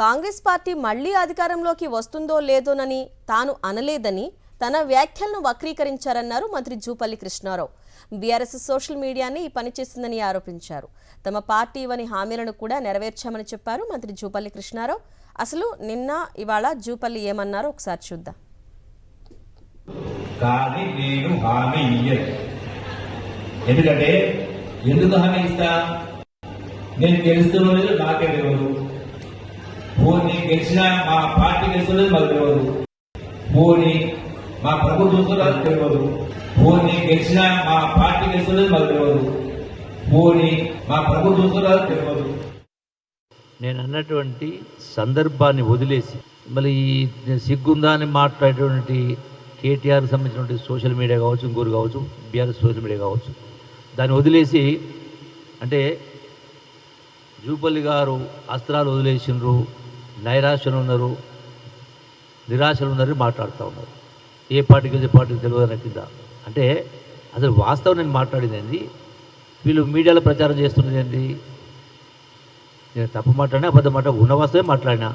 Congress party మళ్లీ అధికారంలోకి వస్తుందో లేదోనని తాను అనలేదని తన వ్యాఖ్యలను వక్రీకరించారన్నారు మంత్రి జూపల్లి కృష్ణారావు. బీఆర్ఎస్ సోషల్ మీడియాని ఈ పని చేసిందని ఆరోపించారు. తమ పార్టీ ఇవ్వని హామీలను కూడా నెరవేర్చామని చెప్పారు మంత్రి జూపల్లి కృష్ణారావు. అసలు నిన్న ఇవాళ జూపల్లి ఏమన్నారో ఒకసారి చూద్దాం. కానీ నేను హామీ ఇయ్యను. ఎందుకంటే ఎందుకు హామీ ఇస్తా? నేను గెలుస్తున్నది నాకే తెలియదు. పోనీ గెలిచినా మా పార్టీ గెలుస్తున్నది మాకు తెలియదు. పోనీ మా ప్రభుత్వం తెలియదు. పోనీ గెలిచినా మా పార్టీ గెలుస్తున్నది మాకు తెలియదు. పోనీ మా ప్రభుత్వం తెలియదు. నేను అన్నటువంటి సందర్భాన్ని వదిలేసి మళ్ళీ ఈ సిగ్గుందా అని మాట్లాడేటువంటి కేటీఆర్కి సంబంధించినటువంటి సోషల్ మీడియా కావచ్చు, ఇంకోరు కావచ్చు, బీఆర్ఎస్ సోషల్ మీడియా కావచ్చు, దాన్ని వదిలేసి అంటే జూపల్లి గారు అస్త్రాలు వదిలేసినారు, నైరాశ్యలు ఉన్నారు, నిరాశలు ఉన్నారని మాట్లాడుతూ ఉన్నారు. ఏ పార్టీకి ఏ పార్టీకి తెలియదన్న కింద అంటే అసలు వాస్తవం నేను మాట్లాడింది ఏంది, వీళ్ళు మీడియాలో ప్రచారం చేస్తున్నది ఏంటి? నేను తప్పు మాట్లాడినా అబద్ధం ఉన్న వాస్తవే మాట్లాడినా.